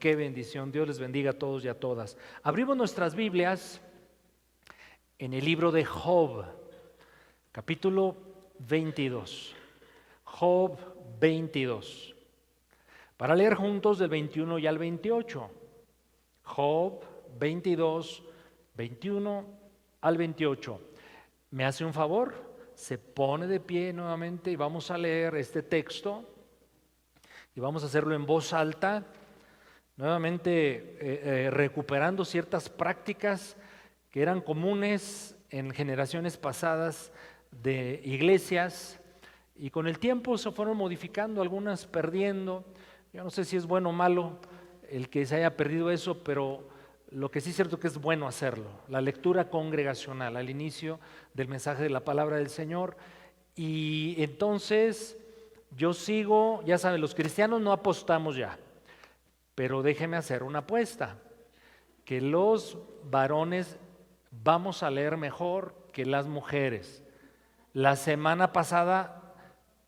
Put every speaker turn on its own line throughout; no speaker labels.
qué bendición. Dios les bendiga a todos y a todas. Abrimos nuestras Biblias en el libro de Job, capítulo 22. Job 22. Para leer juntos del 21 y al 28. Job 22, 21 al 28. ¿Me hace un favor? Se pone de pie nuevamente y vamos a leer este texto y vamos a hacerlo en voz alta, nuevamente recuperando ciertas prácticas que eran comunes en generaciones pasadas de iglesias y con el tiempo se fueron modificando, algunas perdiendo. Yo no sé si es bueno o malo el que se haya perdido eso, pero lo que sí es cierto que es bueno hacerlo, la lectura congregacional al inicio del mensaje de la palabra del Señor. Y entonces yo sigo, ya saben, los cristianos no apostamos ya, pero déjeme hacer una apuesta, que los varones vamos a leer mejor que las mujeres. La semana pasada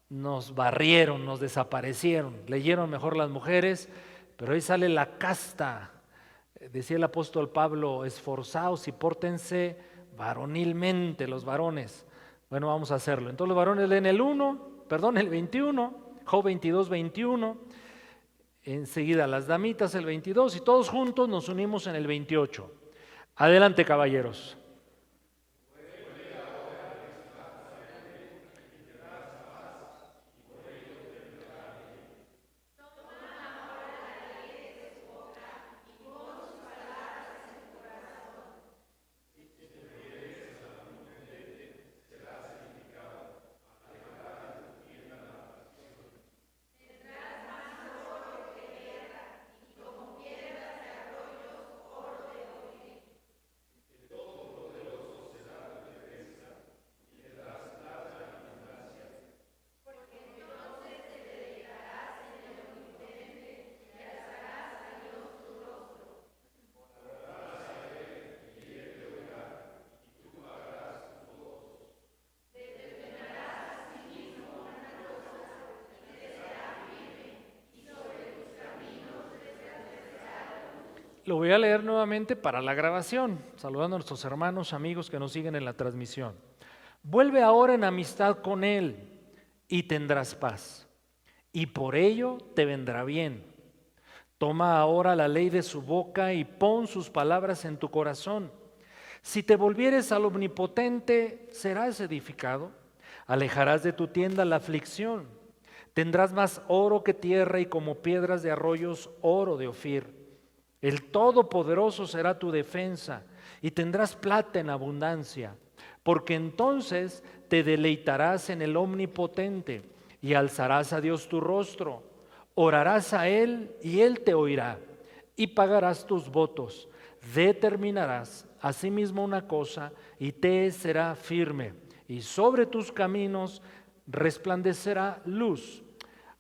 nos barrieron, nos desaparecieron, leyeron mejor las mujeres, pero ahí sale la casta. Decía el apóstol Pablo, esforzaos y pórtense varonilmente los varones. Bueno, vamos a hacerlo. Entonces los varones leen el 21, Job 22, 21. Enseguida las damitas el 22 y todos juntos nos unimos en el 28. Adelante, caballeros. Lo voy a leer nuevamente para la grabación, saludando a nuestros hermanos, amigos que nos siguen en la transmisión. Vuelve ahora en amistad con Él y tendrás paz, y por ello te vendrá bien. Toma ahora la ley de su boca y pon sus palabras en tu corazón. Si te volvieres al Omnipotente, serás edificado. Alejarás de tu tienda la aflicción. Tendrás más oro que tierra y como piedras de arroyos, oro de Ofir. El Todopoderoso será tu defensa y tendrás plata en abundancia, porque entonces te deleitarás en el Omnipotente y alzarás a Dios tu rostro, orarás a Él y Él te oirá y pagarás tus votos, determinarás asimismo una cosa y te será firme y sobre tus caminos resplandecerá luz.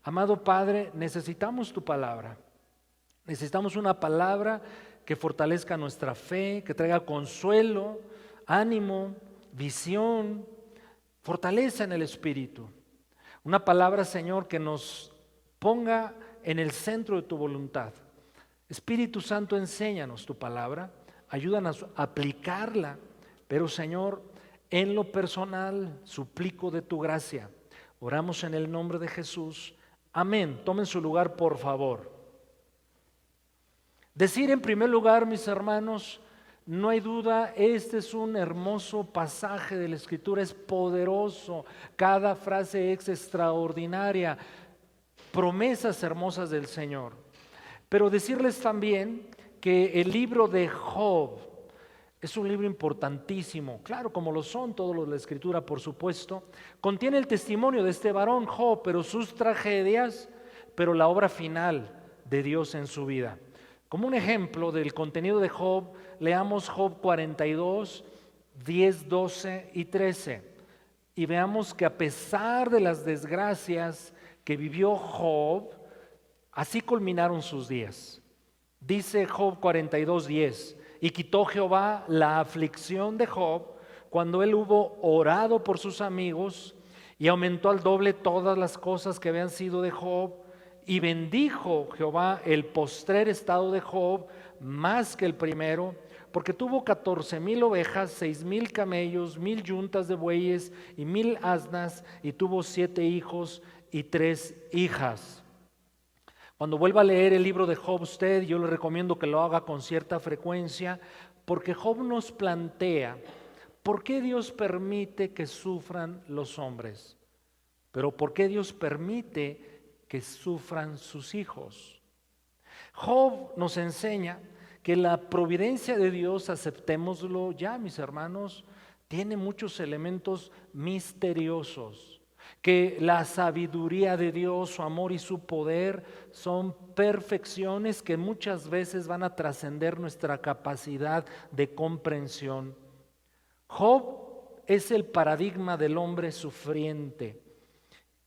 Amado Padre, necesitamos tu palabra. Necesitamos una palabra que fortalezca nuestra fe, que traiga consuelo, ánimo, visión, fortaleza en el espíritu. Una palabra, Señor, que nos ponga en el centro de tu voluntad. Espíritu Santo, enséñanos tu palabra, ayúdanos a aplicarla, pero Señor, en lo personal, suplico de tu gracia. Oramos en el nombre de Jesús. Amén. Tomen su lugar, por favor. Decir en primer lugar, mis hermanos, no hay duda, este es un hermoso pasaje de la Escritura, es poderoso, cada frase es extraordinaria, promesas hermosas del Señor. Pero decirles también que el libro de Job es un libro importantísimo, claro, como lo son todos los de la Escritura, por supuesto. Contiene el testimonio de este varón Job, pero sus tragedias, pero la obra final de Dios en su vida. Como un ejemplo del contenido de Job, leamos Job 42, 10, 12 y 13. Y veamos que a pesar de las desgracias que vivió Job, así culminaron sus días. Dice Job 42, 10. Y quitó Jehová la aflicción de Job cuando él hubo orado por sus amigos y aumentó al doble todas las cosas que habían sido de Job Y bendijo Jehová el postrer estado de Job más que el primero, porque tuvo 14,000 ovejas, 6,000 camellos, 1,000 yuntas de bueyes y 1,000 asnas, y tuvo 7 hijos y 3 hijas. Cuando vuelva a leer el libro de Job usted, yo le recomiendo que lo haga con cierta frecuencia, porque Job nos plantea por qué Dios permite que sufran los hombres, pero por qué Dios permite que sufran sus hijos. Job nos enseña que la providencia de Dios, aceptémoslo ya, mis hermanos, tiene muchos elementos misteriosos, que la sabiduría de Dios, su amor y su poder son perfecciones que muchas veces van a trascender nuestra capacidad de comprensión. Job es el paradigma del hombre sufriente.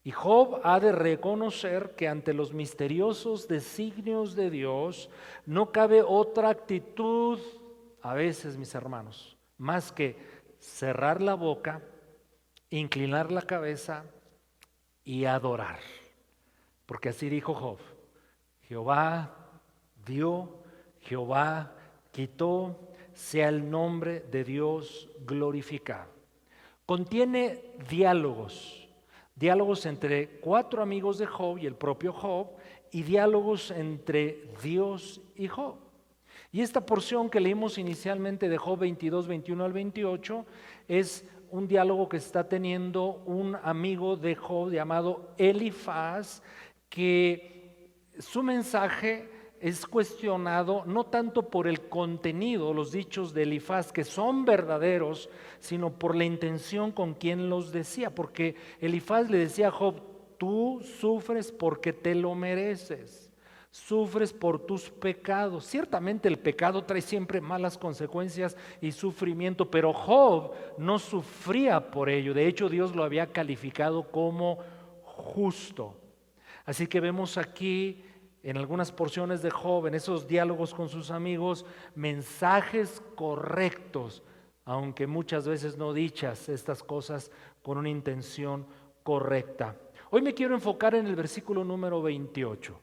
Y Job ha de reconocer que ante los misteriosos designios de Dios no cabe otra actitud, a veces, mis hermanos, más que cerrar la boca, inclinar la cabeza y adorar. Porque así dijo Job: Jehová dio, Jehová quitó, sea el nombre de Dios glorificado. Contiene diálogos entre 4 amigos de Job y el propio Job, y diálogos entre Dios y Job. Y esta porción que leímos inicialmente de Job 22, 21 al 28 es un diálogo que está teniendo un amigo de Job llamado Elifaz, que su mensaje es cuestionado no tanto por el contenido, los dichos de Elifaz, que son verdaderos, sino por la intención con quien los decía. Porque Elifaz le decía a Job: tú sufres porque te lo mereces, sufres por tus pecados. Ciertamente el pecado trae siempre malas consecuencias y sufrimiento, pero Job no sufría por ello. De hecho, Dios lo había calificado como justo. Así que vemos aquí en algunas porciones de Job, en esos diálogos con sus amigos, mensajes correctos, aunque muchas veces no dichas estas cosas con una intención correcta. Hoy me quiero enfocar en el versículo número 28,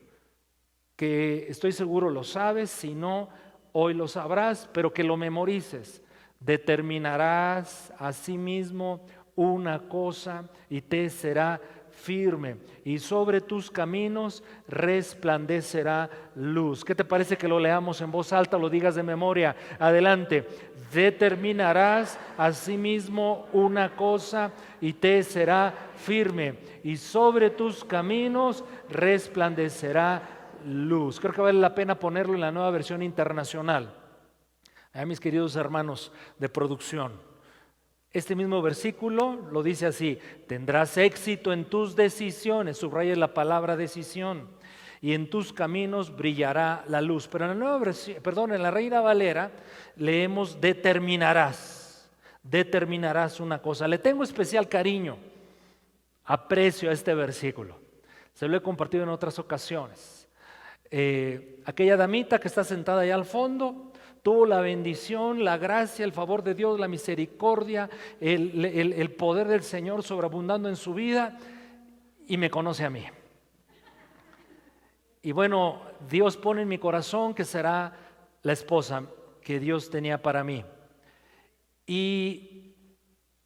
que estoy seguro lo sabes, si no, hoy lo sabrás, pero que lo memorices. Determinarás a sí mismo una cosa y te será firme, y sobre tus caminos resplandecerá luz. ¿Qué te parece que lo leamos en voz alta, lo digas de memoria? Adelante. Determinarás a sí mismo una cosa y te será firme, y sobre tus caminos resplandecerá luz. Creo que vale la pena ponerlo en la Nueva Versión Internacional. A mis queridos hermanos de producción, este mismo versículo lo dice así: tendrás éxito en tus decisiones, subraya la palabra decisión, y en tus caminos brillará la luz. Pero en la nueva versión, en la Reina Valera leemos determinarás una cosa. Le tengo especial cariño, aprecio a este versículo. Se lo he compartido en otras ocasiones. Aquella damita que está sentada allá al fondo tuvo la bendición, la gracia, el favor de Dios, la misericordia, el poder del Señor sobreabundando en su vida, y me conoce a mí. Y bueno, Dios pone en mi corazón que será la esposa que Dios tenía para mí. Y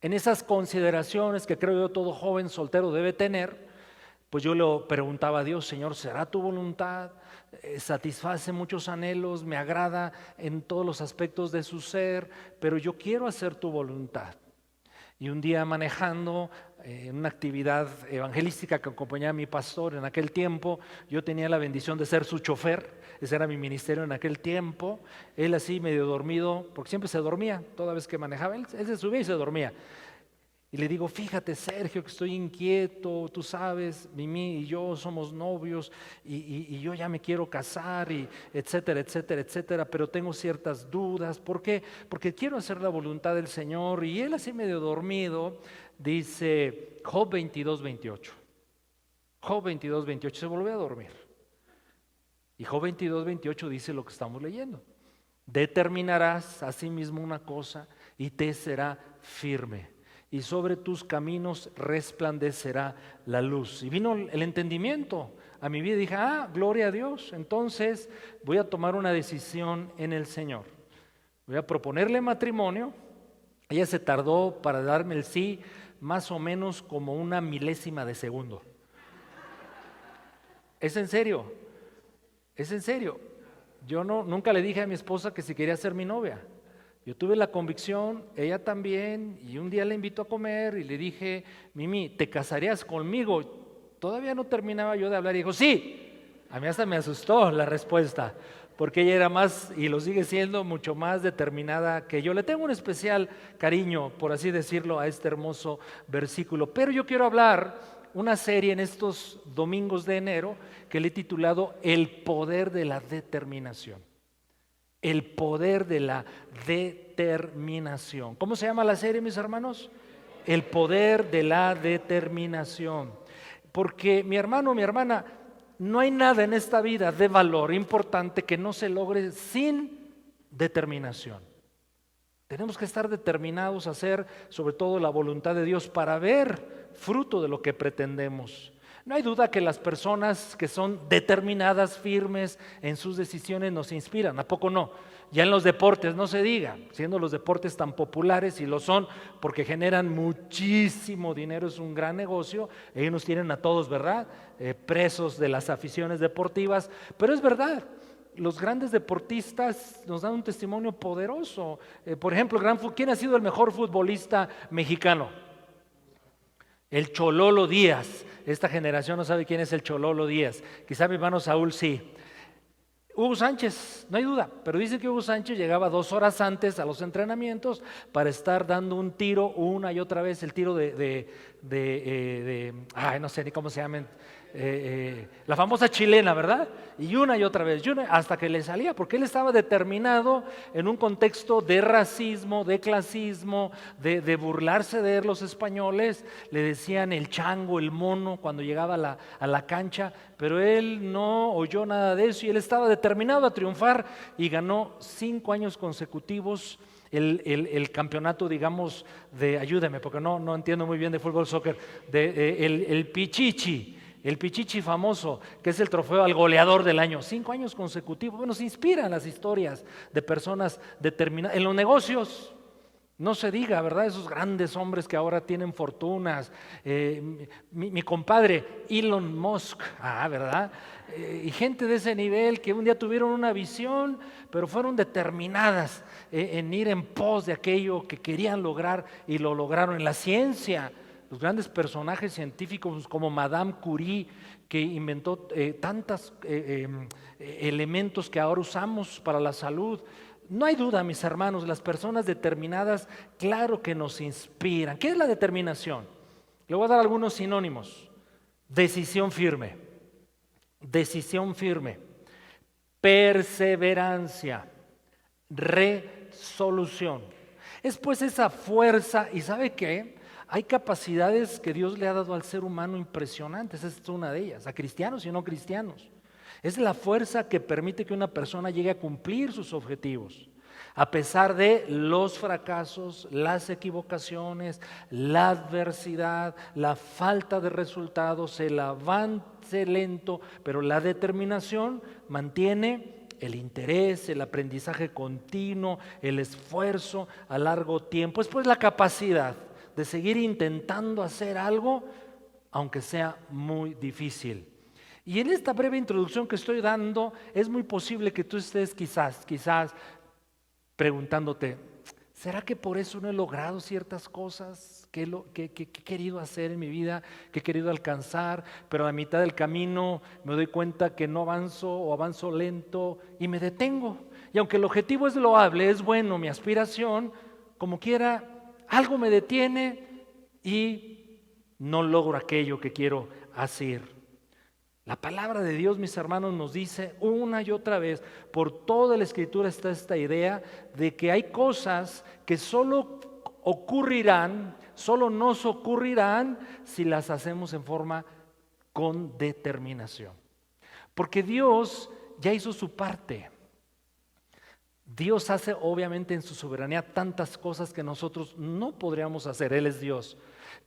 en esas consideraciones que creo yo todo joven soltero debe tener, pues yo le preguntaba a Dios: Señor, ¿será tu voluntad? Satisface muchos anhelos, me agrada en todos los aspectos de su ser, pero yo quiero hacer tu voluntad. Y un día manejando en una actividad evangelística que acompañaba a mi pastor en aquel tiempo, yo tenía la bendición de ser su chofer. Ese era mi ministerio en aquel tiempo. Él así medio dormido, porque siempre se dormía, toda vez que manejaba, él se subía y se dormía. Y le digo: fíjate, Sergio, que estoy inquieto, tú sabes, Mimi y yo somos novios y yo ya me quiero casar, y etcétera, etcétera, etcétera, pero tengo ciertas dudas. ¿Por qué? Porque quiero hacer la voluntad del Señor. Y él así medio dormido dice Job 22, 28. Job 22, 28, se volvió a dormir. Y Job 22, 28 dice lo que estamos leyendo: determinarás a sí mismo una cosa y te será firme, y sobre tus caminos resplandecerá la luz. Y vino el entendimiento a mi vida y dije, gloria a Dios, entonces voy a tomar una decisión en el Señor. Voy a proponerle matrimonio. Ella se tardó para darme el sí más o menos como una milésima de segundo. Es en serio, es en serio. Yo nunca le dije a mi esposa que si quería ser mi novia. Yo tuve la convicción, ella también, y un día la invito a comer y le dije, Mimi, ¿te casarías conmigo? Todavía no terminaba yo de hablar y dijo, sí. A mí hasta me asustó la respuesta, porque ella era más, y lo sigue siendo, mucho más determinada que yo. Le tengo un especial cariño, por así decirlo, a este hermoso versículo. Pero yo quiero hablar una serie en estos domingos de enero que le he titulado El poder de la determinación. El poder de la determinación. ¿Cómo se llama la serie, mis hermanos? El poder de la determinación. Porque mi hermano, mi hermana, no hay nada en esta vida de valor importante que no se logre sin determinación. Tenemos que estar determinados a hacer sobre todo la voluntad de Dios para ver fruto de lo que pretendemos. No hay duda que las personas que son determinadas, firmes en sus decisiones nos inspiran, ¿a poco no? Ya en los deportes no se diga, siendo los deportes tan populares y lo son porque generan muchísimo dinero, es un gran negocio, ellos nos tienen a todos, ¿verdad? Presos de las aficiones deportivas, pero es verdad. Los grandes deportistas nos dan un testimonio poderoso. Por ejemplo, ¿quién ha sido el mejor futbolista mexicano? El Chololo Díaz. Esta generación no sabe quién es el Chololo Díaz. Quizá mi hermano Saúl sí. Hugo Sánchez, no hay duda, pero dice que Hugo Sánchez llegaba 2 horas antes a los entrenamientos para estar dando un tiro una y otra vez, el tiro no sé ni cómo se llaman, la famosa chilena, ¿verdad? Y una y otra vez, hasta que le salía, porque él estaba determinado en un contexto de racismo, de clasismo, de burlarse de los españoles. Le decían el chango, el mono cuando llegaba a la cancha, pero él no oyó nada de eso y él estaba determinado a triunfar y ganó 5 años consecutivos el campeonato, digamos, ayúdeme porque no entiendo muy bien de fútbol, soccer, el Pichichi famoso, que es el trofeo al goleador del año. 5 años consecutivos. Bueno, se inspiran las historias de personas determinadas. En los negocios, no se diga, ¿verdad? Esos grandes hombres que ahora tienen fortunas. Mi compadre Elon Musk, ¿verdad? Y gente de ese nivel que un día tuvieron una visión, pero fueron determinadas en ir en pos de aquello que querían lograr y lo lograron. En la ciencia, los grandes personajes científicos como Madame Curie, que inventó tantos elementos que ahora usamos para la salud. No hay duda, mis hermanos, las personas determinadas, claro que nos inspiran. ¿Qué es la determinación? Le voy a dar algunos sinónimos. Decisión firme, perseverancia, resolución. Es pues esa fuerza, y ¿sabe qué? Hay capacidades que Dios le ha dado al ser humano impresionantes, esta es una de ellas, a cristianos y no cristianos. Es la fuerza que permite que una persona llegue a cumplir sus objetivos, a pesar de los fracasos, las equivocaciones, la adversidad, la falta de resultados, el avance lento, pero la determinación mantiene el interés, el aprendizaje continuo, el esfuerzo a largo tiempo. Es pues la capacidad de seguir intentando hacer algo, aunque sea muy difícil. Y en esta breve introducción que estoy dando, es muy posible que tú estés quizás preguntándote, ¿será que por eso no he logrado ciertas cosas que he querido hacer en mi vida, que he querido alcanzar, pero a la mitad del camino me doy cuenta que no avanzo o avanzo lento y me detengo? Y aunque el objetivo es loable, es bueno, mi aspiración, como quiera, algo me detiene y no logro aquello que quiero hacer. La palabra de Dios, mis hermanos, nos dice una y otra vez, por toda la Escritura está esta idea de que hay cosas que solo nos ocurrirán si las hacemos en forma con determinación. Porque Dios ya hizo su parte. Dios hace obviamente en su soberanía tantas cosas que nosotros no podríamos hacer, Él es Dios.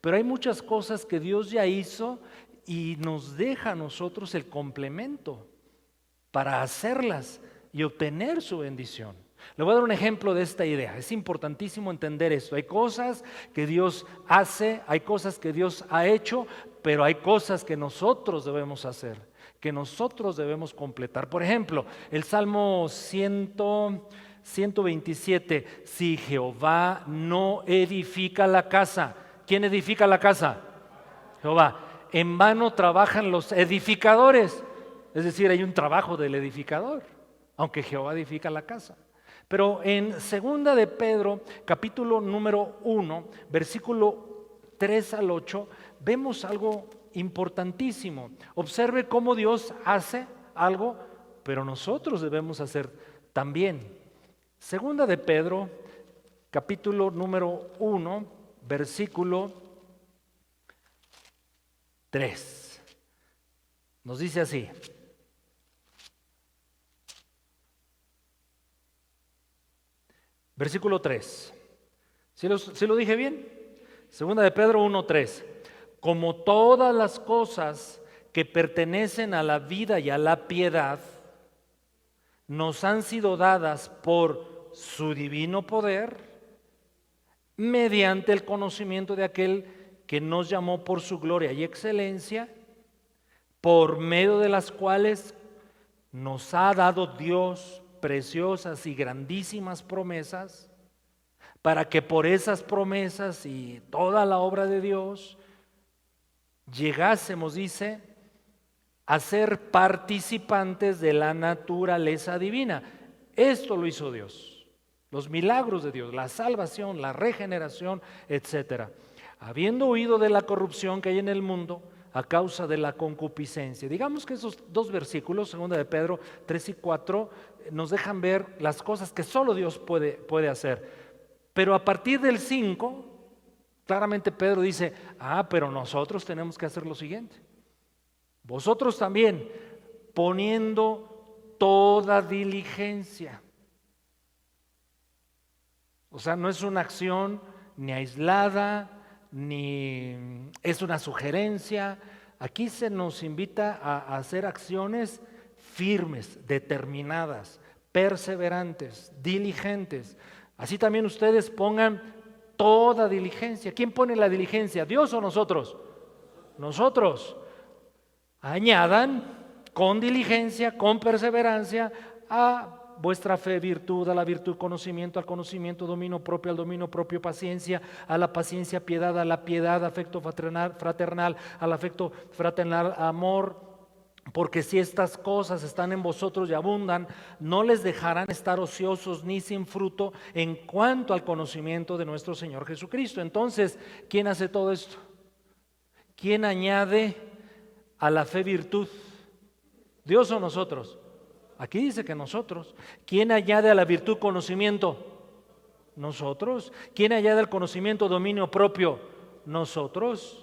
Pero hay muchas cosas que Dios ya hizo y nos deja a nosotros el complemento para hacerlas y obtener su bendición. Le voy a dar un ejemplo de esta idea. Es importantísimo entender esto. Hay cosas que Dios hace, hay cosas que Dios ha hecho, pero hay cosas que nosotros debemos hacer, que nosotros debemos completar. Por ejemplo, el Salmo 127, si Jehová no edifica la casa, ¿quién edifica la casa? Jehová. En vano trabajan los edificadores, es decir, hay un trabajo del edificador, aunque Jehová edifica la casa. Pero en segunda de Pedro, capítulo número 1, versículo 3 al 8, vemos algo importantísimo. Observe cómo Dios hace algo, pero nosotros debemos hacer también. Segunda de Pedro, capítulo número 1, versículo 3. Nos dice así: versículo 3. ¿Sí lo dije bien? Segunda de Pedro 1:3. Como todas las cosas que pertenecen a la vida y a la piedad nos han sido dadas por su divino poder, mediante el conocimiento de aquel que nos llamó por su gloria y excelencia, por medio de las cuales nos ha dado Dios preciosas y grandísimas promesas, para que por esas promesas y toda la obra de Dios llegásemos, dice, a ser participantes de la naturaleza divina. Esto lo hizo Dios, los milagros de Dios, la salvación, la regeneración, etcétera. Habiendo huido de la corrupción que hay en el mundo a causa de la concupiscencia. Digamos que esos dos versículos, 2 de Pedro 3 y 4, nos dejan ver las cosas que solo Dios puede hacer. Pero a partir del 5, claramente Pedro dice, pero nosotros tenemos que hacer lo siguiente. Vosotros también, poniendo toda diligencia. O sea, no es una acción ni aislada, ni es una sugerencia. Aquí se nos invita a hacer acciones firmes, determinadas, perseverantes, diligentes. Así también ustedes pongan toda diligencia. ¿Quién pone la diligencia? ¿Dios o nosotros? Nosotros. Añadan con diligencia, con perseverancia, a vuestra fe virtud, a la virtud conocimiento, al conocimiento dominio propio, al dominio propio paciencia, a la paciencia piedad, a la piedad afecto fraternal, al afecto fraternal amor. Porque si estas cosas están en vosotros y abundan, no les dejarán estar ociosos ni sin fruto en cuanto al conocimiento de nuestro Señor Jesucristo. Entonces, ¿quién hace todo esto? ¿Quién añade a la fe virtud? ¿Dios o nosotros? Aquí dice que nosotros. ¿Quién añade a la virtud conocimiento? Nosotros. ¿Quién añade al conocimiento dominio propio? Nosotros.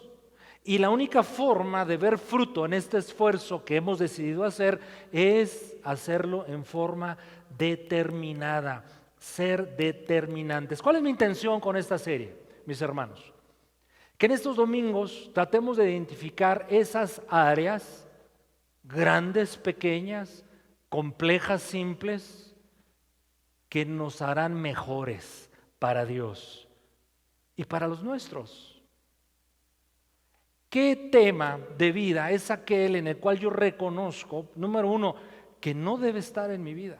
Y la única forma de ver fruto en este esfuerzo que hemos decidido hacer es hacerlo en forma determinada, ser determinantes. ¿Cuál es mi intención con esta serie, mis hermanos? Que en estos domingos tratemos de identificar esas áreas, grandes, pequeñas, complejas, simples, que nos harán mejores para Dios y para los nuestros. ¿Qué tema de vida es aquel en el cual yo reconozco, número uno, que no debe estar en mi vida,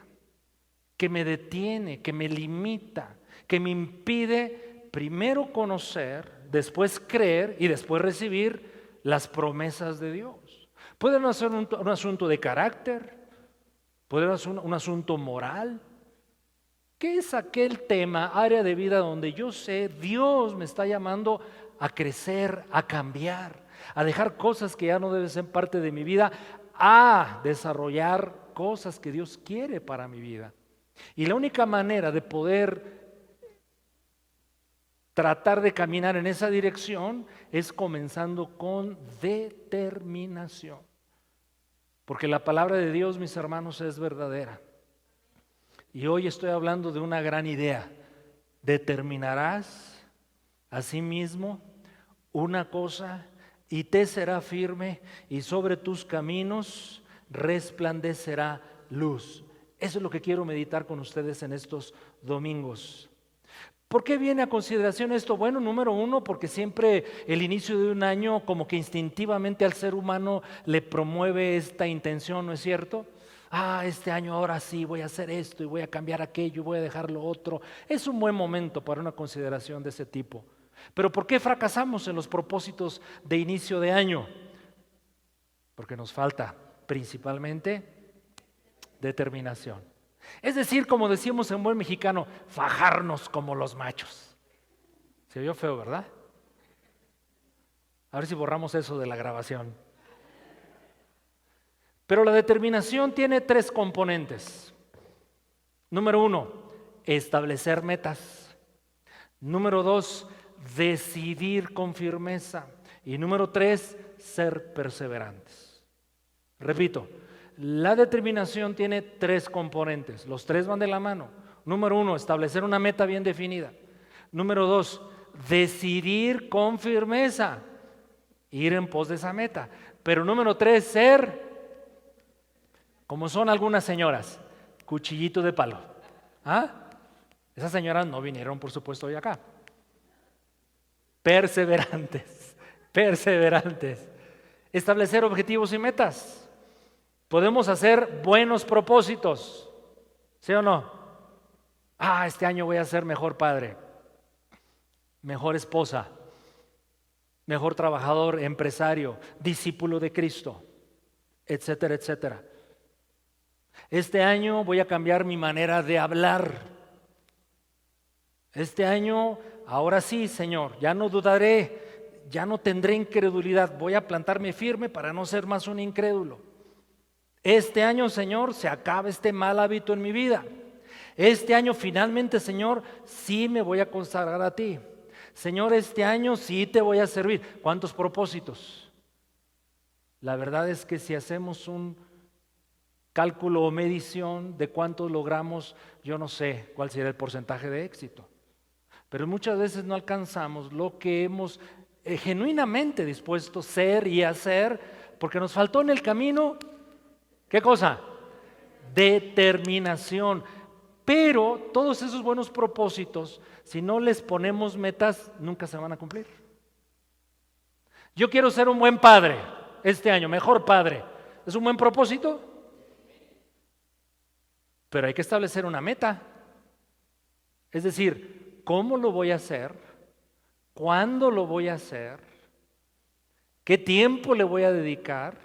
que me detiene, que me limita, que me impide primero conocer, después creer y después recibir las promesas de Dios? Puede no ser un asunto de carácter, puede ser un asunto moral. ¿Qué es aquel tema, área de vida donde yo sé Dios me está llamando a crecer, a cambiar, a dejar cosas que ya no deben ser parte de mi vida, a desarrollar cosas que Dios quiere para mi vida? Y la única manera de poder tratar de caminar en esa dirección es comenzando con determinación. Porque la palabra de Dios, mis hermanos, es verdadera. Y hoy estoy hablando de una gran idea. Determinarás asimismo una cosa y te será firme y sobre tus caminos resplandecerá luz. Eso es lo que quiero meditar con ustedes en estos domingos. ¿Por qué viene a consideración esto? Bueno, número uno, porque siempre el inicio de un año como que instintivamente al ser humano le promueve esta intención, ¿no es cierto? Este año ahora sí voy a hacer esto y voy a cambiar aquello y voy a dejar lo otro. Es un buen momento para una consideración de ese tipo. Pero ¿por qué fracasamos en los propósitos de inicio de año? Porque nos falta principalmente determinación. Es decir, como decíamos en buen mexicano, fajarnos como los machos. Se oyó feo, ¿verdad? A ver si borramos eso de la grabación. Pero la determinación tiene 3 componentes. Número 1, establecer metas. Número 2, decidir con firmeza. Y número 3, ser perseverantes. Repito, la determinación tiene 3 componentes. Los 3 van de la mano. Número 1, establecer una meta bien definida. Número 2, decidir con firmeza, ir en pos de esa meta. Pero número 3, ser, como son algunas señoras, cuchillito de palo. Esas señoras no vinieron, por supuesto, hoy acá. Perseverantes, perseverantes. Establecer objetivos y metas. Podemos hacer buenos propósitos, ¿sí o no? Este año voy a ser mejor padre, mejor esposa, mejor trabajador, empresario, discípulo de Cristo, etcétera, etcétera. Este año voy a cambiar mi manera de hablar. Este año, ahora sí, Señor, ya no dudaré, ya no tendré incredulidad, voy a plantarme firme para no ser más un incrédulo. Este año, Señor, se acaba este mal hábito en mi vida. Este año finalmente, Señor, sí me voy a consagrar a ti. Señor, este año sí te voy a servir. ¿Cuántos propósitos? La verdad es que si hacemos un cálculo o medición de cuántos logramos, yo no sé cuál será el porcentaje de éxito. Pero muchas veces no alcanzamos lo que hemos genuinamente dispuesto a ser y hacer, porque nos faltó en el camino, ¿qué cosa? Determinación. Pero todos esos buenos propósitos, si no les ponemos metas, nunca se van a cumplir. Yo quiero ser un buen padre este año, mejor padre. ¿Es un buen propósito? Pero hay que establecer una meta. Es decir, ¿cómo lo voy a hacer? ¿Cuándo lo voy a hacer? ¿Qué tiempo le voy a dedicar?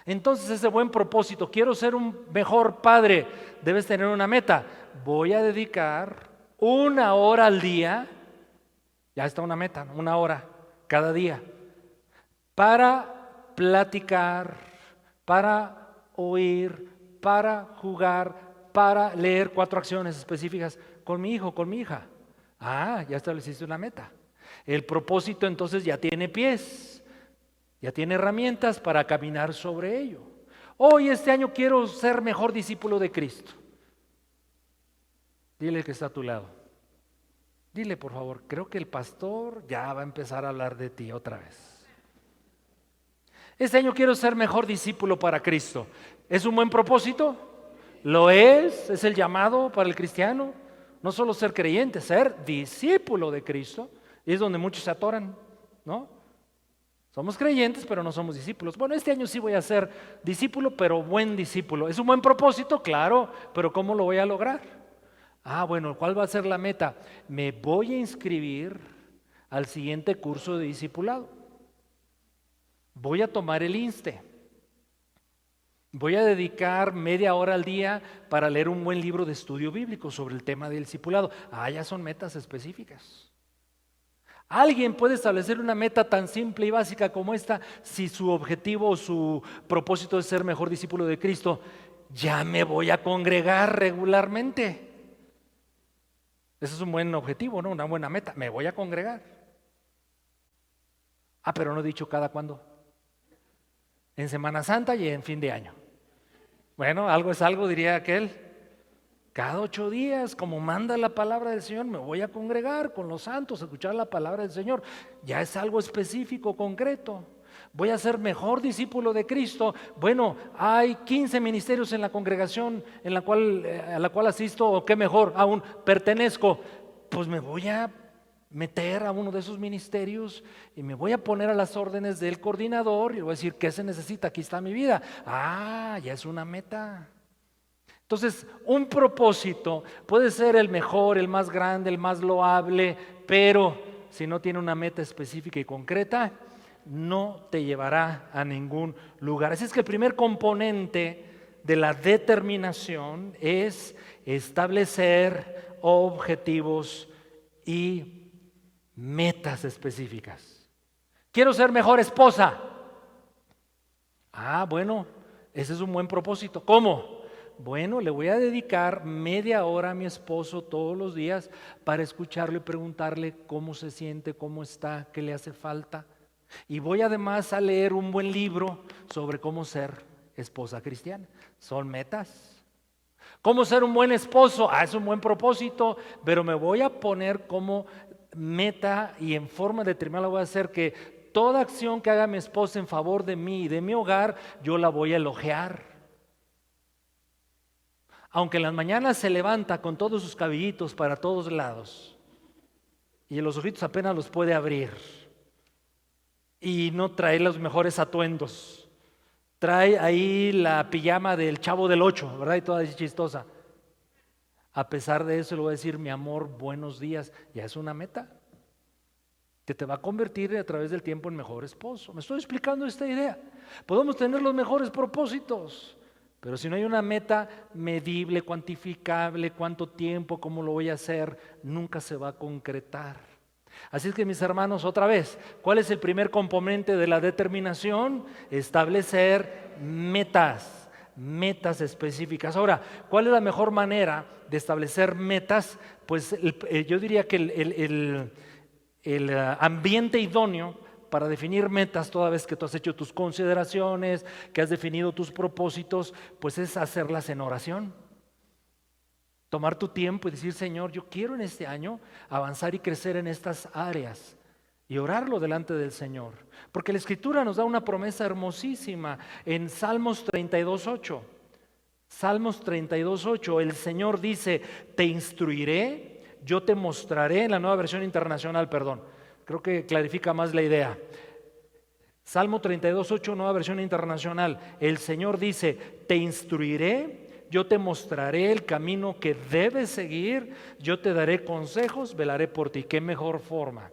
Entonces ese buen propósito, quiero ser un mejor padre, debes tener una meta. Voy a dedicar 1 hora al día, ya está una meta, 1 hora cada día, para platicar, para oír, para jugar, para leer 4 acciones específicas con mi hijo, con mi hija. Ya estableciste una meta. El propósito entonces ya tiene pies, ya tiene herramientas para caminar sobre ello. Hoy, este año, quiero ser mejor discípulo de Cristo. Dile que está a tu lado. Dile, por favor, creo que el pastor ya va a empezar a hablar de ti otra vez. Este año quiero ser mejor discípulo para Cristo. ¿Es un buen propósito? ¿Lo es el llamado para el cristiano? No solo ser creyente, ser discípulo de Cristo. Y es donde muchos se atoran, ¿no? Somos creyentes, pero no somos discípulos. Bueno, este año sí voy a ser discípulo, pero buen discípulo. ¿Es un buen propósito? Claro, pero ¿cómo lo voy a lograr? Bueno, ¿cuál va a ser la meta? Me voy a inscribir al siguiente curso de discipulado. Voy a tomar el INSTE. Voy a dedicar media hora al día para leer un buen libro de estudio bíblico sobre el tema del discipulado. Ya son metas específicas. ¿Alguien puede establecer una meta tan simple y básica como esta si su objetivo o su propósito es ser mejor discípulo de Cristo? Ya me voy a congregar regularmente. Ese es un buen objetivo, ¿no? Una buena meta. Me voy a congregar. Pero no he dicho cada cuándo. En Semana Santa y en fin de año. Bueno, algo es algo, diría aquel. Cada 8 días, como manda la palabra del Señor, me voy a congregar con los santos a escuchar la palabra del Señor. Ya es algo específico, concreto. Voy a ser mejor discípulo de Cristo. Bueno, hay 15 ministerios en la congregación a la cual asisto, o qué mejor, aún pertenezco. Pues me voy a meter a uno de esos ministerios y me voy a poner a las órdenes del coordinador y le voy a decir, ¿qué se necesita? Aquí está mi vida. Ya es una meta. Entonces, un propósito puede ser el mejor, el más grande, el más loable, pero si no tiene una meta específica y concreta, no te llevará a ningún lugar. Así es que el primer componente de la determinación es establecer objetivos y metas específicas. Quiero ser mejor esposa. Bueno, ese es un buen propósito. ¿Cómo? Bueno, le voy a dedicar media hora a mi esposo todos los días para escucharlo y preguntarle cómo se siente, cómo está, qué le hace falta. Y voy además a leer un buen libro sobre cómo ser esposa cristiana. Son metas. ¿Cómo ser un buen esposo? Es un buen propósito, pero me voy a poner como meta y en forma determinada voy a hacer que toda acción que haga mi esposa en favor de mí y de mi hogar, yo la voy a elogiar. Aunque en las mañanas se levanta con todos sus cabellitos para todos lados y los ojitos apenas los puede abrir y no trae los mejores atuendos, trae ahí la pijama del Chavo del Ocho, ¿verdad? Y toda chistosa. A pesar de eso le voy a decir, mi amor, buenos días. Ya es una meta que te va a convertir a través del tiempo en mejor esposo. Me estoy explicando esta idea. Podemos tener los mejores propósitos, pero si no hay una meta medible, cuantificable, cuánto tiempo, cómo lo voy a hacer, nunca se va a concretar. Así es que, mis hermanos, otra vez, ¿cuál es el primer componente de la determinación? Establecer metas específicas. Ahora, ¿cuál es la mejor manera de establecer metas? Pues yo diría que el ambiente idóneo para definir metas, toda vez que tú has hecho tus consideraciones, que has definido tus propósitos, pues es hacerlas en oración. Tomar tu tiempo y decir, Señor, yo quiero en este año avanzar y crecer en estas áreas y orarlo delante del Señor. Porque la Escritura nos da una promesa hermosísima en Salmos 32:8. Salmos 32:8, el Señor dice, te instruiré, yo te mostraré, en la Nueva Versión Internacional, perdón. Creo que clarifica más la idea. Salmo 32:8, Nueva Versión Internacional. El Señor dice, te instruiré, yo te mostraré el camino que debes seguir, yo te daré consejos, velaré por ti. ¿Qué mejor forma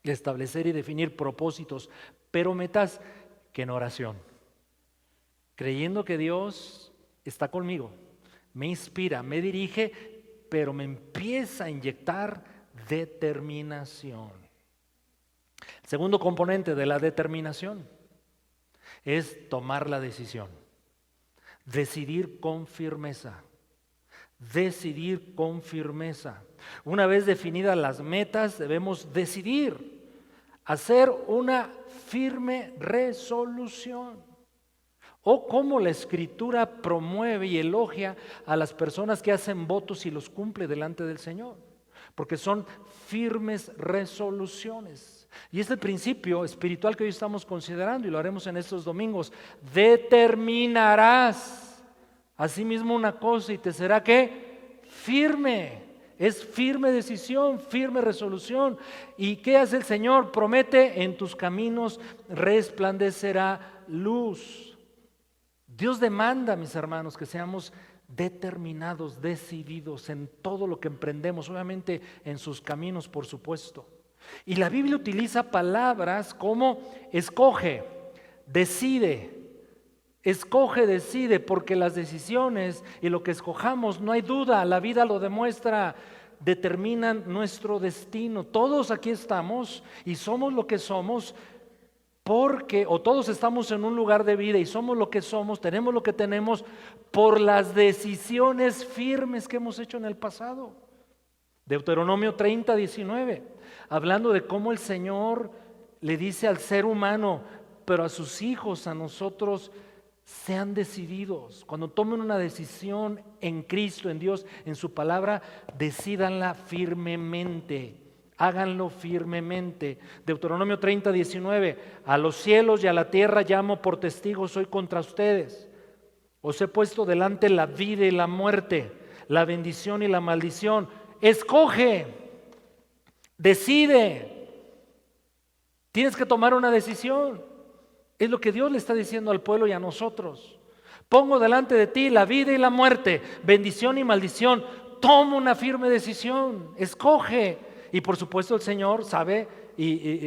de establecer y definir propósitos, pero metas, que en oración? Creyendo que Dios está conmigo, me inspira, me dirige, pero me empieza a inyectar determinación. El segundo componente de la determinación es tomar la decisión, decidir con firmeza, decidir con firmeza. Una vez definidas las metas, debemos decidir, hacer una firme resolución. O como la Escritura promueve y elogia a las personas que hacen votos y los cumple delante del Señor, porque son firmes resoluciones. Y es el principio espiritual que hoy estamos considerando y lo haremos en estos domingos. Determinarás asimismo una cosa y te será ¿qué? Firme. Es firme decisión, firme resolución. ¿Y qué hace el Señor? Promete, en tus caminos resplandecerá luz. Dios demanda, mis hermanos, que seamos determinados, decididos en todo lo que emprendemos, obviamente en sus caminos, por supuesto. Y la Biblia utiliza palabras como escoge, decide, porque las decisiones y lo que escojamos, no hay duda, la vida lo demuestra, determinan nuestro destino. Todos aquí estamos y somos lo que somos todos estamos en un lugar de vida y somos lo que somos, tenemos lo que tenemos por las decisiones firmes que hemos hecho en el pasado. Deuteronomio 30:19, hablando de cómo el Señor le dice al ser humano, pero a sus hijos, a nosotros, sean decididos. Cuando tomen una decisión en Cristo, en Dios, en su palabra, decídanla firmemente. Háganlo firmemente. Deuteronomio 30, 19. A los cielos y a la tierra llamo por testigos hoy contra ustedes. Os he puesto delante la vida y la muerte, la bendición y la maldición. Escoge, decide. Tienes que tomar una decisión. Es lo que Dios le está diciendo al pueblo y a nosotros. Pongo delante de ti la vida y la muerte, bendición y maldición. Toma una firme decisión, escoge. Y por supuesto el Señor sabe,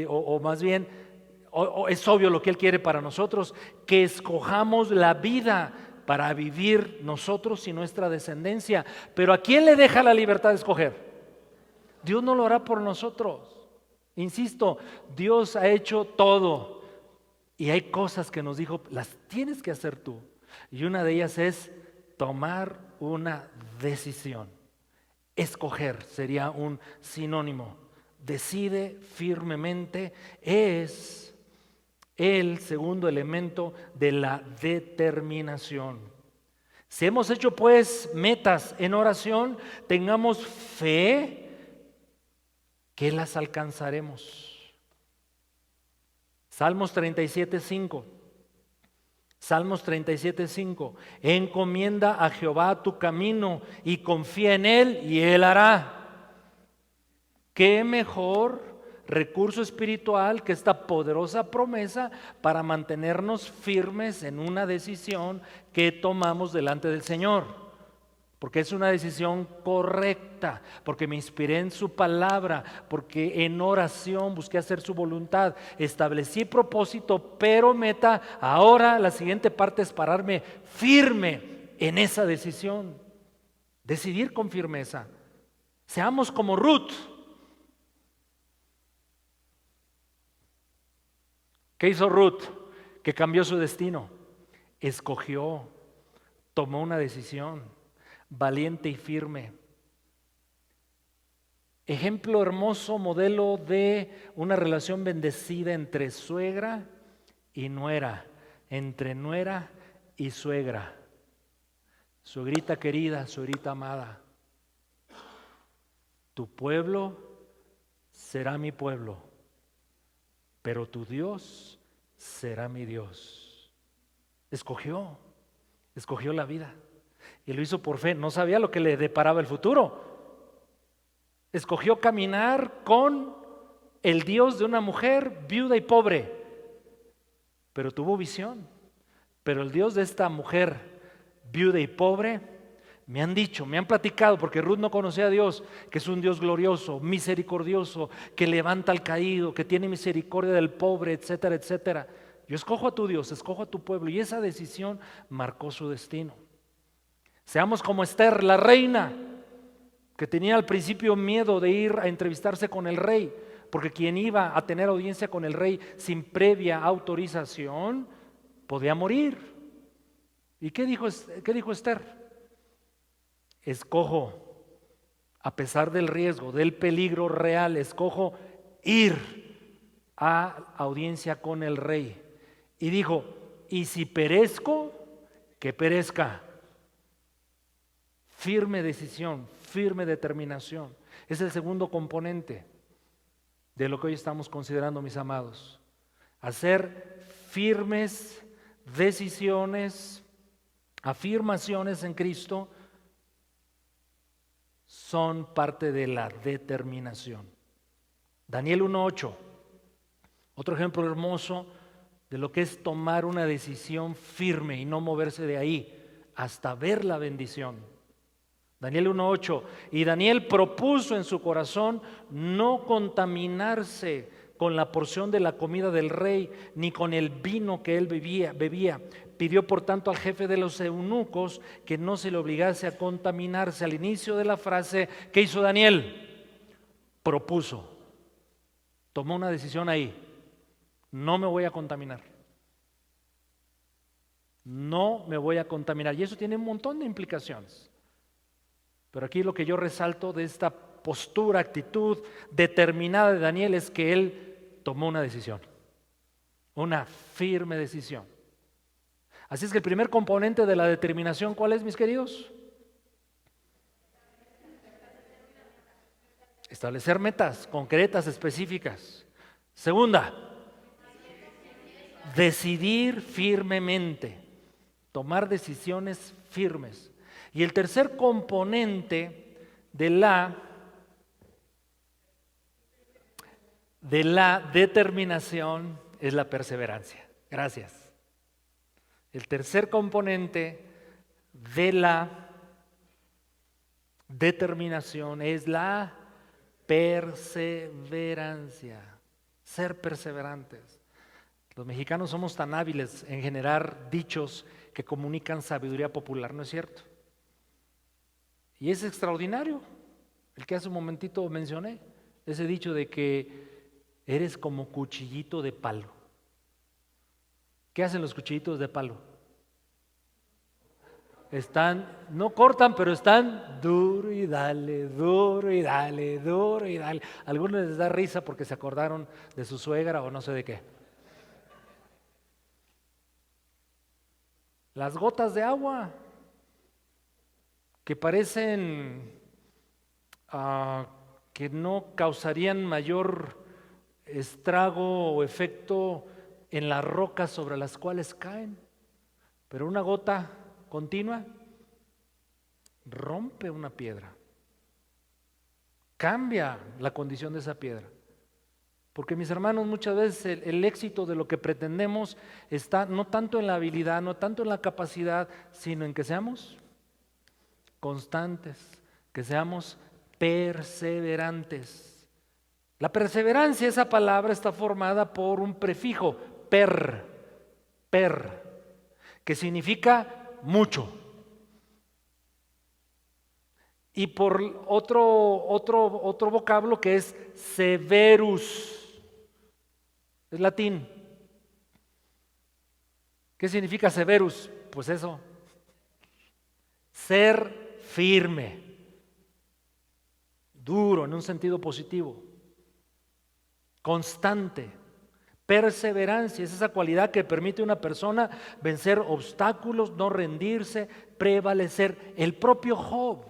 o más bien, es obvio lo que Él quiere para nosotros, que escojamos la vida para vivir nosotros y nuestra descendencia. Pero ¿a quién le deja la libertad de escoger? Dios no lo hará por nosotros. Insisto, Dios ha hecho todo. Y hay cosas que nos dijo, las tienes que hacer tú. Y una de ellas es tomar una decisión. Escoger sería un sinónimo. Decide firmemente es el segundo elemento de la determinación. Si hemos hecho pues metas en oración, tengamos fe que las alcanzaremos. Salmos 37:5. Salmos 37:5. Encomienda a Jehová tu camino y confía en Él y Él hará. ¿Qué mejor recurso espiritual que esta poderosa promesa para mantenernos firmes en una decisión que tomamos delante del Señor? Porque es una decisión correcta, porque me inspiré en su palabra, porque en oración busqué hacer su voluntad, establecí propósito, pero meta. Ahora la siguiente parte es pararme firme en esa decisión, decidir con firmeza. Seamos como Ruth. ¿Qué hizo Ruth? Que cambió su destino, escogió, tomó una decisión. Valiente y firme. Ejemplo hermoso, modelo de una relación bendecida entre suegra y nuera, entre nuera y suegra. Suegrita querida, suegrita amada, tu pueblo será mi pueblo, pero tu Dios será mi Dios. Escogió la vida. Y lo hizo por fe, no sabía lo que le deparaba el futuro. Escogió caminar con el Dios de una mujer viuda y pobre, pero tuvo visión. Pero el Dios de esta mujer viuda y pobre, me han dicho, me han platicado, porque Ruth no conocía a Dios, que es un Dios glorioso, misericordioso, que levanta al caído, que tiene misericordia del pobre, etcétera, etcétera. Yo escojo a tu Dios, escojo a tu pueblo, y esa decisión marcó su destino. Seamos como Esther, la reina, que tenía al principio miedo de ir a entrevistarse con el rey, porque quien iba a tener audiencia con el rey sin previa autorización podía morir. ¿Y qué dijo Esther? Escojo, a pesar del riesgo, del peligro real, escojo ir a audiencia con el rey. Y dijo, y si perezco, que perezca. Firme decisión, firme determinación. Es el segundo componente de lo que hoy estamos considerando, mis amados. Hacer firmes decisiones, afirmaciones en Cristo son parte de la determinación. Daniel 1:8, otro ejemplo hermoso de lo que es tomar una decisión firme y no moverse de ahí hasta ver la bendición. Daniel 1:8, y Daniel propuso en su corazón no contaminarse con la porción de la comida del rey, ni con el vino que él bebía. Pidió por tanto al jefe de los eunucos que no se le obligase a contaminarse. Al inicio de la frase, ¿qué hizo Daniel? Propuso, tomó una decisión ahí, no me voy a contaminar. No me voy a contaminar. Y eso tiene un montón de implicaciones. Pero aquí lo que yo resalto de esta postura, actitud determinada de Daniel es que él tomó una decisión, una firme decisión. Así es que el primer componente de la determinación, ¿cuál es, mis queridos? Establecer metas concretas, específicas. Segunda, decidir firmemente, tomar decisiones firmes. Y el tercer componente de la determinación es la perseverancia. Gracias. El tercer componente de la determinación es la perseverancia. Ser perseverantes. Los mexicanos somos tan hábiles en generar dichos que comunican sabiduría popular, ¿no es cierto? Y es extraordinario el que hace un momentito mencioné, ese dicho de que eres como cuchillito de palo. ¿Qué hacen los cuchillitos de palo? No cortan, pero están duro y dale, duro y dale, duro y dale. A algunos les da risa porque se acordaron de su suegra o no sé de qué. Las gotas de agua que parecen que no causarían mayor estrago o efecto en las rocas sobre las cuales caen, pero una gota continua rompe una piedra, cambia la condición de esa piedra. Porque mis hermanos, muchas veces el éxito de lo que pretendemos está no tanto en la habilidad, no tanto en la capacidad, sino en que seamos constantes, que seamos perseverantes. La perseverancia, esa palabra está formada por un prefijo, per, que significa mucho. Y por otro vocablo que es severus. Es latín. ¿Qué significa severus? Pues eso, ser firme, duro en un sentido positivo, constante. Perseverancia es esa cualidad que permite a una persona vencer obstáculos, no rendirse, prevalecer. El propio Job,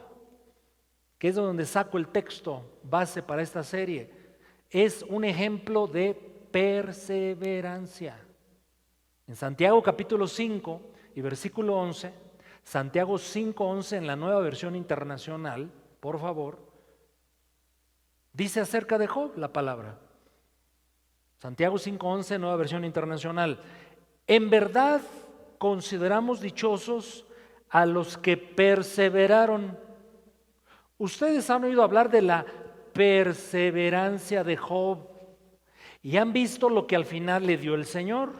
que es de donde saco el texto base para esta serie, es un ejemplo de perseverancia. En Santiago capítulo 5 y versículo 11, Santiago 5:11 en la Nueva Versión Internacional, por favor, dice acerca de Job la palabra. Santiago 5:11, Nueva Versión Internacional. En verdad consideramos dichosos a los que perseveraron. Ustedes han oído hablar de la perseverancia de Job y han visto lo que al final le dio el Señor.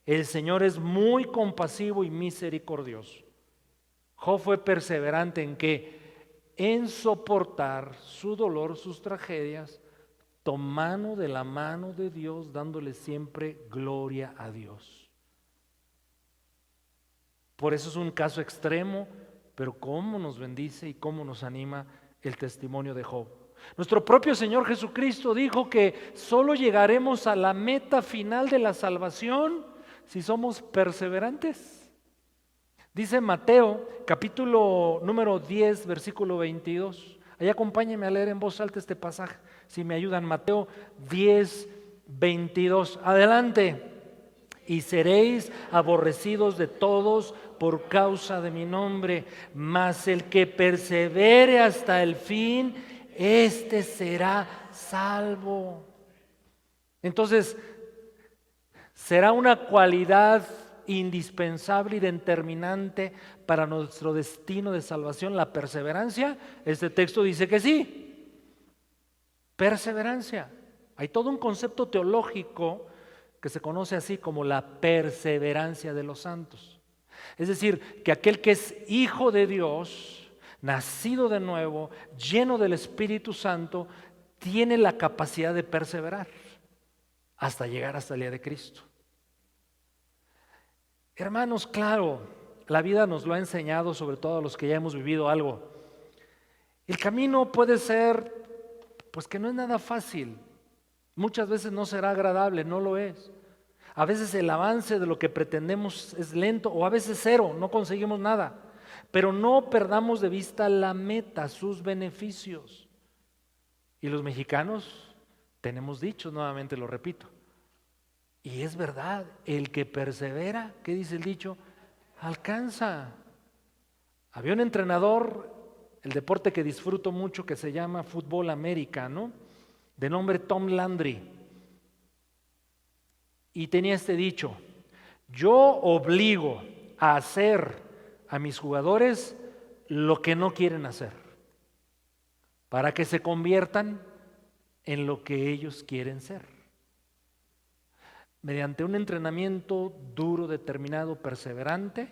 El Señor es muy compasivo y misericordioso. Job fue perseverante en qué? En soportar su dolor, sus tragedias, tomando de la mano de Dios, dándole siempre gloria a Dios. Por eso es un caso extremo, pero cómo nos bendice y cómo nos anima el testimonio de Job. Nuestro propio Señor Jesucristo dijo que solo llegaremos a la meta final de la salvación si somos perseverantes. Dice Mateo, capítulo número 10, versículo 22. Ahí acompáñenme a leer en voz alta este pasaje, si me ayudan. Mateo 10, 22. Adelante. Y seréis aborrecidos de todos por causa de mi nombre, mas el que persevere hasta el fin, este será salvo. Entonces, será una cualidad indispensable y determinante para nuestro destino de salvación, la perseverancia. Este texto dice que sí. Perseverancia. Hay todo un concepto teológico que se conoce así como la perseverancia de los santos. Es decir, que aquel que es hijo de Dios, nacido de nuevo, lleno del Espíritu Santo, tiene la capacidad de perseverar hasta llegar hasta el día de Cristo. Hermanos, claro, la vida nos lo ha enseñado, sobre todo a los que ya hemos vivido algo. El camino puede ser, pues que no es nada fácil. Muchas veces no será agradable, no lo es. A veces el avance de lo que pretendemos es lento o a veces cero, no conseguimos nada. Pero no perdamos de vista la meta, sus beneficios. Y los mexicanos tenemos dichos, nuevamente lo repito. Y es verdad, el que persevera, ¿qué dice el dicho? Alcanza. Había un entrenador, el deporte que disfruto mucho, que se llama fútbol americano, de nombre Tom Landry. Y tenía este dicho: yo obligo a hacer a mis jugadores lo que no quieren hacer, para que se conviertan en lo que ellos quieren ser. Mediante un entrenamiento duro, determinado, perseverante,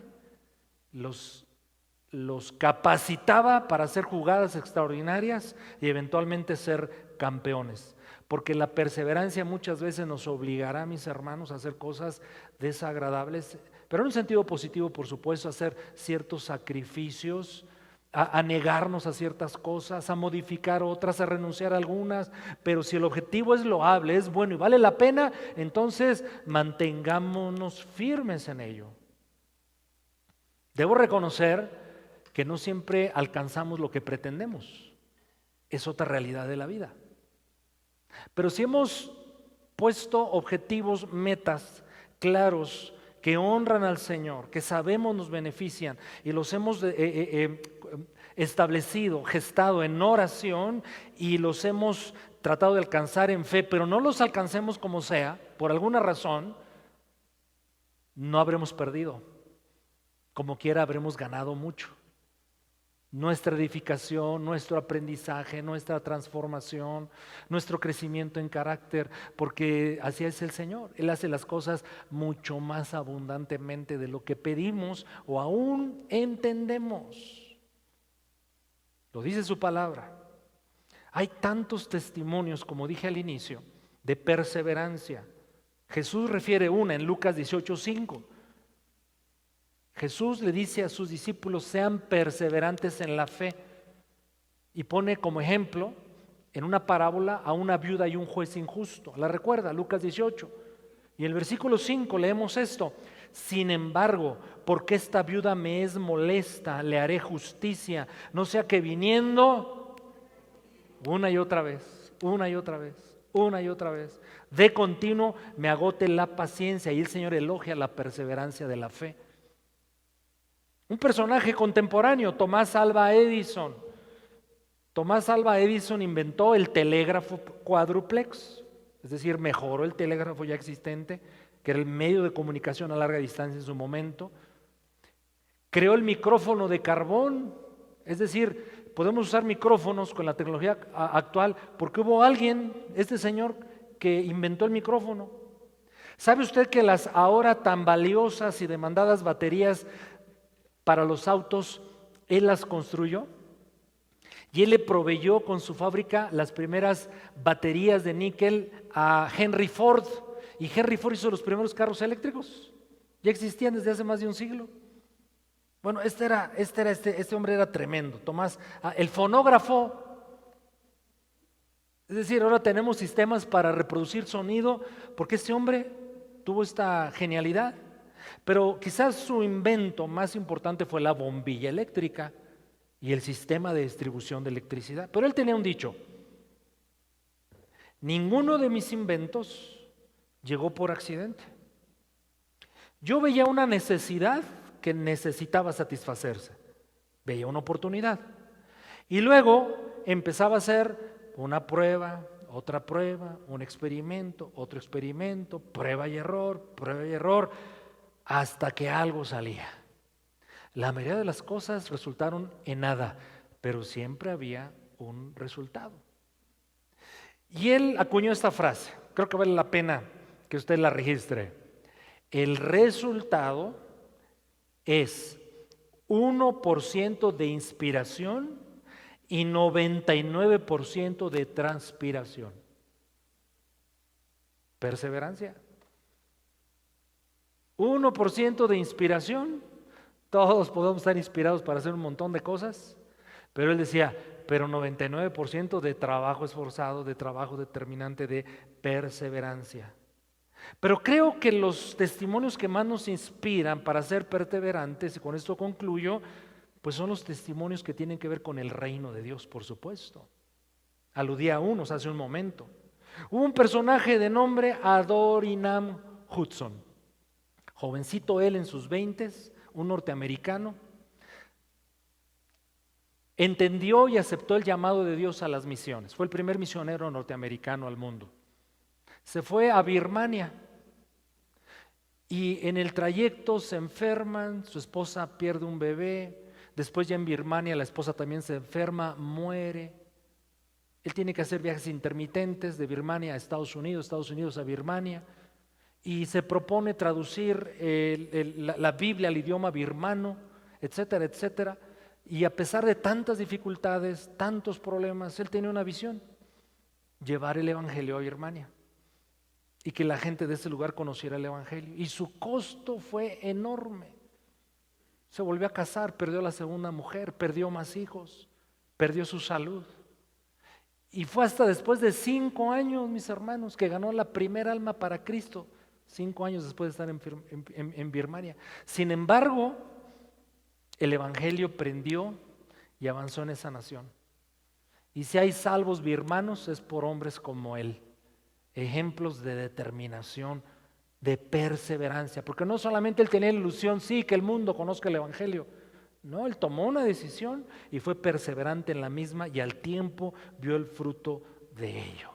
los capacitaba para hacer jugadas extraordinarias y eventualmente ser campeones. Porque la perseverancia muchas veces nos obligará, mis hermanos, a hacer cosas desagradables, pero en un sentido positivo, por supuesto, a hacer ciertos sacrificios, a negarnos a ciertas cosas, a modificar otras, a renunciar a algunas, pero si el objetivo es loable, es bueno y vale la pena, entonces mantengámonos firmes en ello. Debo reconocer que no siempre alcanzamos lo que pretendemos, es otra realidad de la vida. Pero si hemos puesto objetivos, metas claros que honran al Señor, que sabemos nos benefician y los hemos establecido, gestado en oración y los hemos tratado de alcanzar en fe, pero no los alcancemos como sea, por alguna razón, no habremos perdido. Como quiera habremos ganado mucho. Nuestra edificación, nuestro aprendizaje, nuestra transformación, nuestro crecimiento en carácter, porque así es el Señor. Él hace las cosas mucho más abundantemente de lo que pedimos o aún entendemos. Lo dice su palabra. Hay tantos testimonios, como dije al inicio, de perseverancia. Jesús refiere una en Lucas 18:5. Jesús le dice a sus discípulos: sean perseverantes en la fe, y pone como ejemplo en una parábola a una viuda y un juez injusto. ¿La recuerda? Lucas 18. Y en el versículo 5 leemos esto: sin embargo, porque esta viuda me es molesta, le haré justicia, no sea que viniendo una y otra vez, una y otra vez, una y otra vez, de continuo me agote la paciencia. Y el Señor elogia la perseverancia de la fe. Un personaje contemporáneo, Tomás Alva Edison. Tomás Alva Edison inventó el telégrafo cuádruplex, es decir, mejoró el telégrafo ya existente, que era el medio de comunicación a larga distancia en su momento. Creó el micrófono de carbón, es decir, podemos usar micrófonos con la tecnología actual porque hubo alguien, este señor, que inventó el micrófono. ¿Sabe usted que las ahora tan valiosas y demandadas baterías para los autos, él las construyó? Y él le proveyó con su fábrica las primeras baterías de níquel a Henry Ford. Y Henry Ford hizo los primeros carros eléctricos. Ya existían desde hace más de un siglo. Bueno, este hombre era tremendo. Tomás, el fonógrafo. Es decir, ahora tenemos sistemas para reproducir sonido porque este hombre tuvo esta genialidad. Pero quizás su invento más importante fue la bombilla eléctrica y el sistema de distribución de electricidad. Pero él tenía un dicho: ninguno de mis inventos llegó por accidente. Yo veía una necesidad que necesitaba satisfacerse, veía una oportunidad y luego empezaba a hacer una prueba, otra prueba, un experimento, otro experimento, prueba y error, hasta que algo salía. La mayoría de las cosas resultaron en nada, pero siempre había un resultado. Y él acuñó esta frase, creo que vale la pena que usted la registre: el resultado es 1% de inspiración y 99% de transpiración. Perseverancia. 1% de inspiración, todos podemos estar inspirados para hacer un montón de cosas, pero él decía, pero 99% de trabajo esforzado, de trabajo determinante, de perseverancia. Pero creo que los testimonios que más nos inspiran para ser perseverantes, y con esto concluyo, pues son los testimonios que tienen que ver con el reino de Dios, por supuesto. Aludí a unos hace un momento. Hubo un personaje de nombre Adoniram Hudson, jovencito él en sus 20s, un norteamericano. Entendió y aceptó el llamado de Dios a las misiones. Fue el primer misionero norteamericano al mundo. Se fue a Birmania y en el trayecto se enferman, su esposa pierde un bebé, después ya en Birmania la esposa también se enferma, muere. Él tiene que hacer viajes intermitentes de Birmania a Estados Unidos a Birmania, y se propone traducir la Biblia al idioma birmano, etcétera, etcétera. Y a pesar de tantas dificultades, tantos problemas, él tenía una visión: llevar el evangelio a Birmania y que la gente de ese lugar conociera el evangelio. Y su costo fue enorme. Se volvió a casar, perdió la segunda mujer, perdió más hijos, perdió su salud. Y fue hasta después de 5 años, mis hermanos, que ganó la primera alma para Cristo. 5 años después de estar en Birmania. Sin embargo, el evangelio prendió y avanzó en esa nación. Y si hay salvos birmanos es por hombres como él, ejemplos de determinación, de perseverancia, porque no solamente él tenía la ilusión, sí, que el mundo conozca el evangelio. No, él tomó una decisión y fue perseverante en la misma, y al tiempo vio el fruto de ello.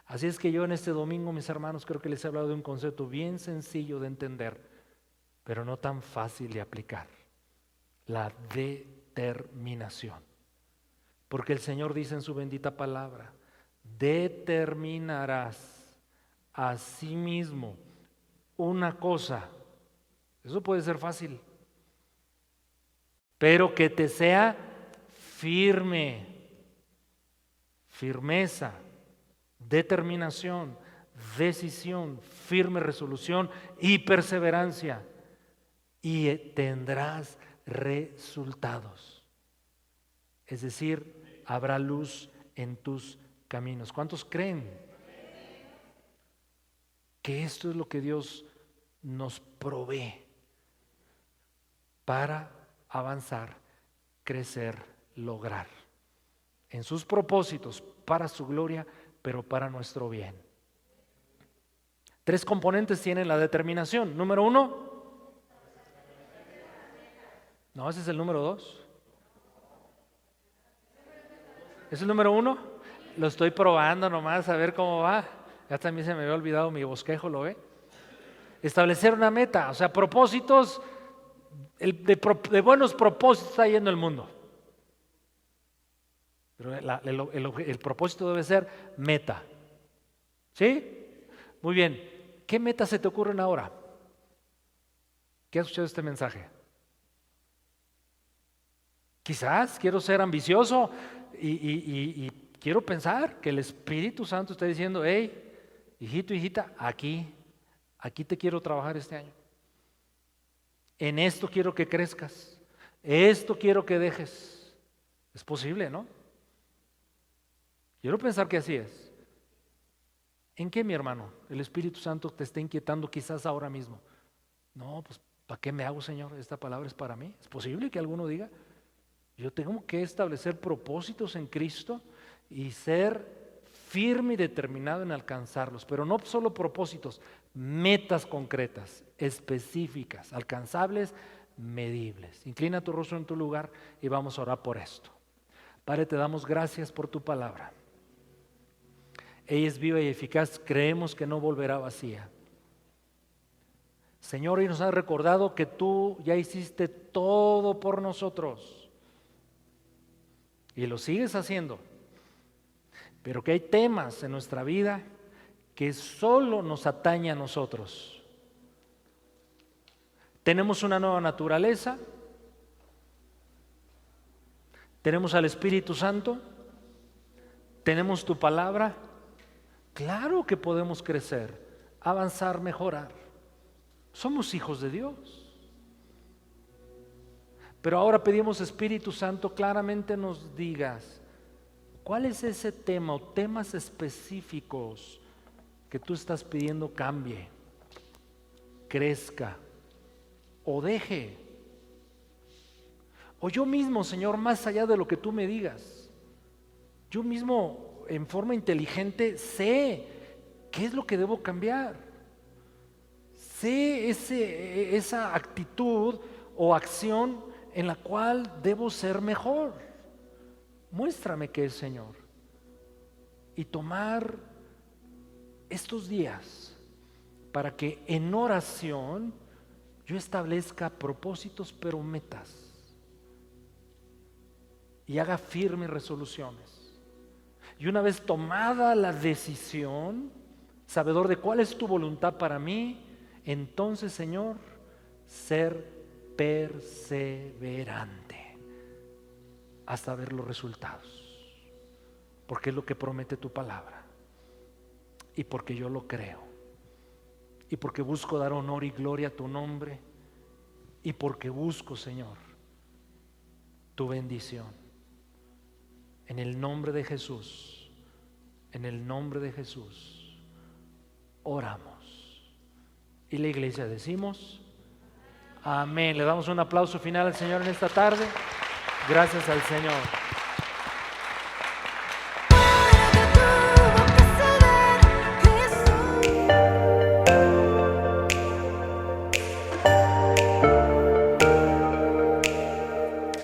Así es que yo en este domingo, mis hermanos, creo que les he hablado de un concepto bien sencillo de entender, pero no tan fácil de aplicar: la determinación. Porque el Señor dice en su bendita palabra: determinarás a sí mismo una cosa. Eso puede ser fácil, pero que te sea firme. Firmeza, determinación, decisión, firme resolución y perseverancia, y tendrás resultados. Es decir, habrá luz en tus caminos. ¿Cuántos creen que esto es lo que Dios nos provee para avanzar, crecer, lograr en sus propósitos, para su gloria, pero para nuestro bien? 3 componentes tienen la determinación. Número 1, no, ese es el número 2. ¿Es el número 1? Lo estoy probando nomás a ver cómo va. Ya también se me había olvidado mi bosquejo, ¿lo ve? Establecer una meta, o sea, propósitos. De buenos propósitos está yendo el mundo. Pero el propósito debe ser meta. ¿Sí? Muy bien. ¿Qué metas se te ocurren ahora? ¿Qué has escuchado este mensaje? Quizás quiero ser ambicioso y quiero pensar que el Espíritu Santo está diciendo: hey, hijito, hijita, aquí te quiero trabajar este año. En esto quiero que crezcas. Esto quiero que dejes. Es posible, ¿no? Quiero pensar que así es. ¿En qué, mi hermano, el Espíritu Santo te está inquietando quizás ahora mismo? No, pues ¿para qué me hago, Señor? Esta palabra es para mí. Es posible que alguno diga: yo tengo que establecer propósitos en Cristo y ser firme y determinado en alcanzarlos, pero no solo propósitos, metas concretas, específicas, alcanzables, medibles. Inclina tu rostro en tu lugar y vamos a orar por esto. Padre, te damos gracias por tu palabra. Ella es viva y eficaz, creemos que no volverá vacía. Señor, y nos has recordado que tú ya hiciste todo por nosotros y lo sigues haciendo, pero que hay temas en nuestra vida que solo nos atañe a nosotros. Tenemos una nueva naturaleza, tenemos al Espíritu Santo, tenemos tu palabra. Claro que podemos crecer, avanzar, mejorar. Somos hijos de Dios. Pero ahora pedimos, Espíritu Santo, claramente nos digas cuál es ese tema o temas específicos que tú estás pidiendo cambie, crezca o deje. O yo mismo, Señor, más allá de lo que tú me digas, yo mismo en forma inteligente sé qué es lo que debo cambiar. Sé esa actitud o acción en la cual debo ser mejor. Muéstrame qué es, Señor. Y tomar estos días para que en oración yo establezca propósitos pero metas y haga firmes resoluciones. Y una vez tomada la decisión, sabedor de cuál es tu voluntad para mí, entonces, Señor, ser perseverante hasta ver los resultados, porque es lo que promete tu palabra y porque yo lo creo y porque busco dar honor y gloria a tu nombre y porque busco, Señor, tu bendición. En el nombre de Jesús, en el nombre de Jesús, oramos. Y la iglesia decimos, amén. Le damos un aplauso final al Señor en esta tarde. Gracias al Señor.